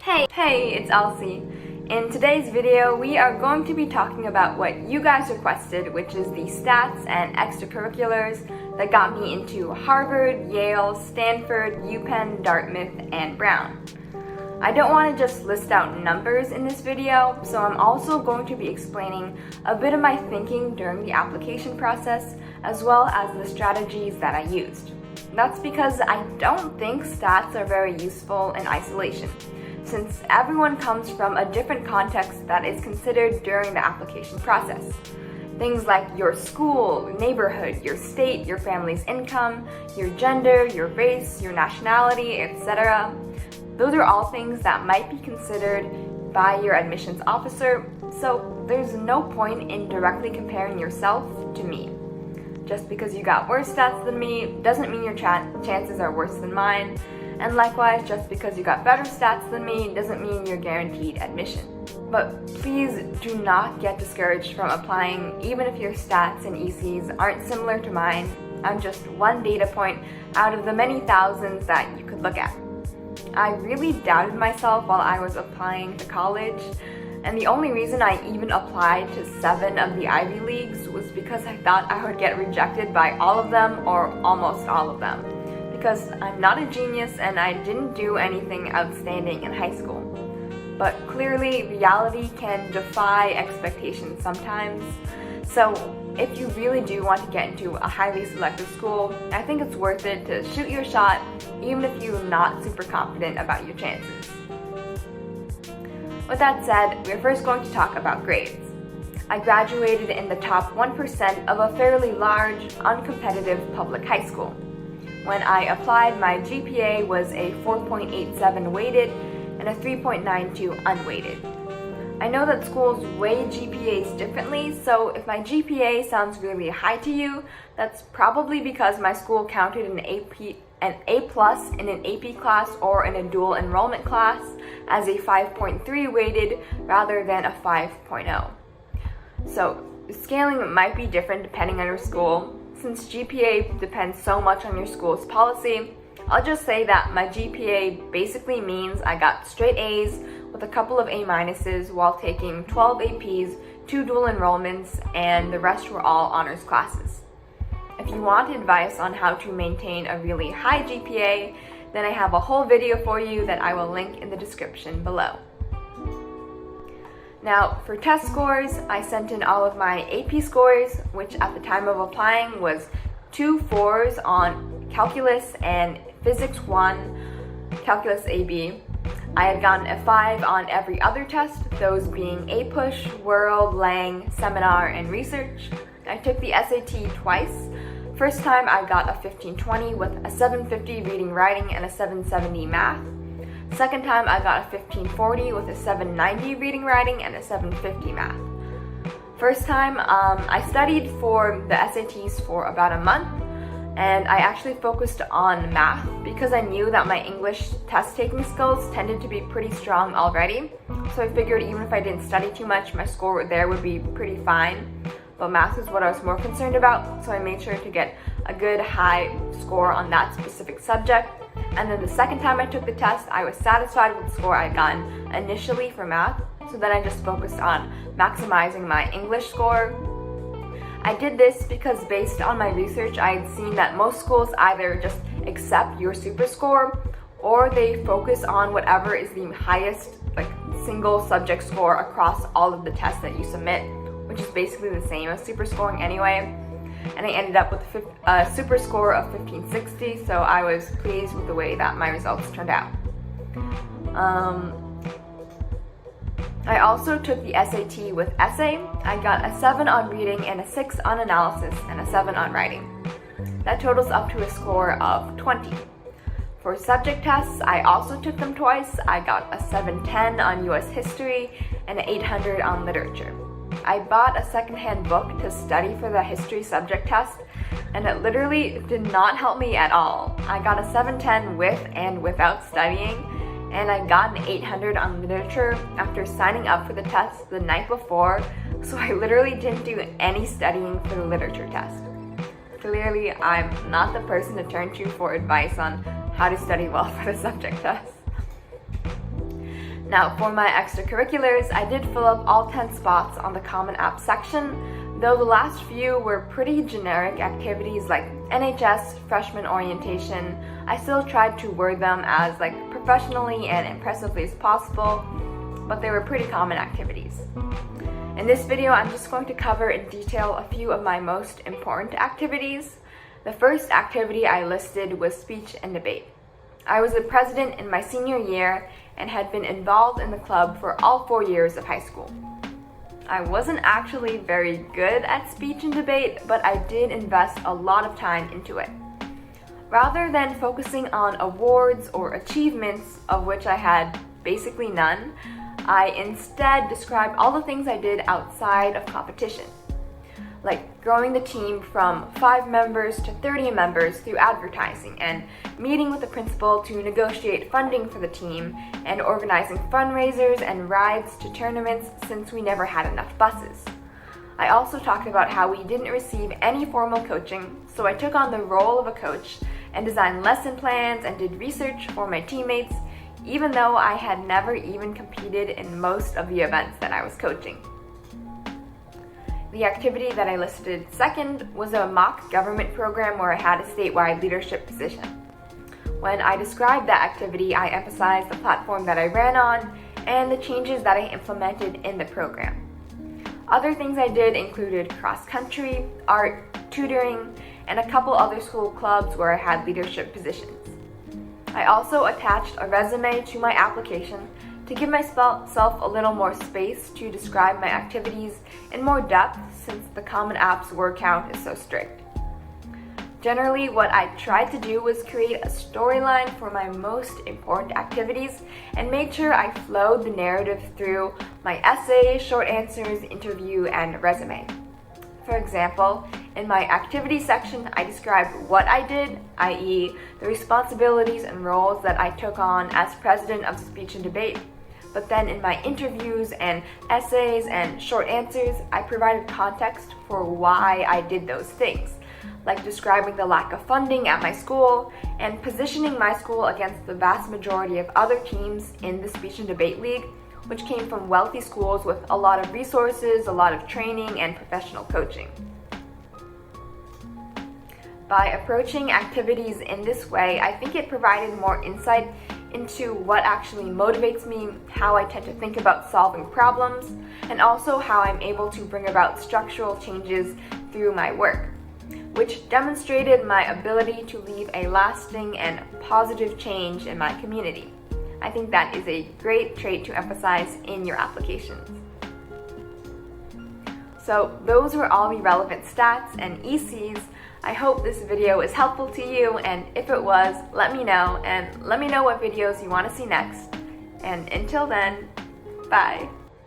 Hey, it's Elsie. In today's video, we are going to be talking about what you guys requested, which is the stats and extracurriculars that got me into Harvard, Yale, Stanford, UPenn, Dartmouth, and Brown. I don't want to just list out numbers in this video, so I'm also going to be explaining a bit of my thinking during the application process, as well as the strategies that I used. That's because I don't think stats are very useful in isolation, since everyone comes from a different context that is considered during the application process. Things like your school, neighborhood, your state, your family's income, your gender, your race, your nationality, etc. Those are all things that might be considered by your admissions officer, so there's no point in directly comparing yourself to me. Just because you got worse stats than me doesn't mean your chances are worse than mine, and likewise, just because you got better stats than me doesn't mean you're guaranteed admission. But please do not get discouraged from applying, even if your stats and ECs aren't similar to mine. I'm just one data point out of the many thousands that you could look at. I really doubted myself while I was applying to college, and the only reason I even applied to 7 of the Ivy Leagues was because I thought I would get rejected by all of them or almost all of them, because I'm not a genius and I didn't do anything outstanding in high school. But clearly, reality can defy expectations sometimes, so if you really do want to get into a highly selective school, I think it's worth it to shoot your shot, even if you're not super confident about your chances. With that said, we're first going to talk about grades. I graduated in the top 1% of a fairly large, uncompetitive public high school. When I applied, my GPA was a 4.87 weighted and a 3.92 unweighted. I know that schools weigh GPAs differently, so if my GPA sounds really high to you, that's probably because my school counted an A plus in an AP class or in a dual enrollment class as a 5.3 weighted rather than a 5.0. So scaling might be different depending on your school. Since GPA depends so much on your school's policy, I'll just say that my GPA basically means I got straight A's with a couple of A minuses while taking 12 APs, 2 dual enrollments, and the rest were all honors classes. If you want advice on how to maintain a really high GPA, then I have a whole video for you that I will link in the description below. Now, for test scores, I sent in all of my AP scores, which at the time of applying was 2 4s on Calculus and Physics 1, Calculus AB. I had gotten a 5 on every other test, those being APUSH, World, Lang, Seminar, and Research. I took the SAT twice. First time I got a 1520 with a 750 reading writing and a 770 math. Second time I got a 1540 with a 790 reading writing and a 750 math. First time I studied for the SATs for about a month, and I actually focused on math because I knew that my English test taking skills tended to be pretty strong already. So I figured even if I didn't study too much, my score there would be pretty fine. But math is what I was more concerned about, so I made sure to get a good high score on that specific subject. And then the second time I took the test, I was satisfied with the score I had gotten initially for math, so then I just focused on maximizing my English score. I did this because based on my research, I had seen that most schools either just accept your super score or they focus on whatever is the highest single subject score across all of the tests that you submit, which is basically the same as super scoring anyway. And I ended up with a super score of 1560, so I was pleased with the way that my results turned out. I also took the SAT with essay. I got a 7 on reading and a 6 on analysis and a 7 on writing. That totals up to a score of 20. For subject tests, I also took them twice. I got a 710 on US history and an 800 on literature. I bought a secondhand book to study for the history subject test, and it literally did not help me at all. I got a 710 with and without studying, and I got an 800 on literature after signing up for the test the night before, so I literally didn't do any studying for the literature test. Clearly, I'm not the person to turn to for advice on how to study well for the subject test. Now, for my extracurriculars, I did fill up all 10 spots on the Common App section, though the last few were pretty generic activities like NHS, freshman orientation. I still tried to word them as professionally and impressively as possible, but they were pretty common activities. In this video, I'm just going to cover in detail a few of my most important activities. The first activity I listed was speech and debate. I was the president in my senior year and had been involved in the club for all 4 years of high school. I wasn't actually very good at speech and debate, but I did invest a lot of time into it. Rather than focusing on awards or achievements, of which I had basically none, I instead described all the things I did outside of competition, like growing the team from 5 members to 30 members through advertising and meeting with the principal to negotiate funding for the team and organizing fundraisers and rides to tournaments since we never had enough buses. I also talked about how we didn't receive any formal coaching, so I took on the role of a coach and designed lesson plans and did research for my teammates, even though I had never even competed in most of the events that I was coaching. The activity that I listed second was a mock government program where I had a statewide leadership position. When I described that activity, I emphasized the platform that I ran on and the changes that I implemented in the program. Other things I did included cross-country, art, tutoring, and a couple other school clubs where I had leadership positions. I also attached a resume to my application to give myself a little more space to describe my activities in more depth since the Common App's word count is so strict. Generally, what I tried to do was create a storyline for my most important activities and made sure I flowed the narrative through my essay, short answers, interview, and resume. For example, in my activity section, I described what I did, i.e., the responsibilities and roles that I took on as president of speech and debate. But then in my interviews and essays and short answers, I provided context for why I did those things, like describing the lack of funding at my school and positioning my school against the vast majority of other teams in the speech and debate league, which came from wealthy schools with a lot of resources, a lot of training, and professional coaching. By approaching activities in this way, I think it provided more insight into what actually motivates me, how I tend to think about solving problems, and also how I'm able to bring about structural changes through my work, which demonstrated my ability to leave a lasting and positive change in my community. I think that is a great trait to emphasize in your applications. So those were all the relevant stats and ECs. I hope this video is helpful to you, and if it was, let me know, and let me know what videos you want to see next. And until then, bye!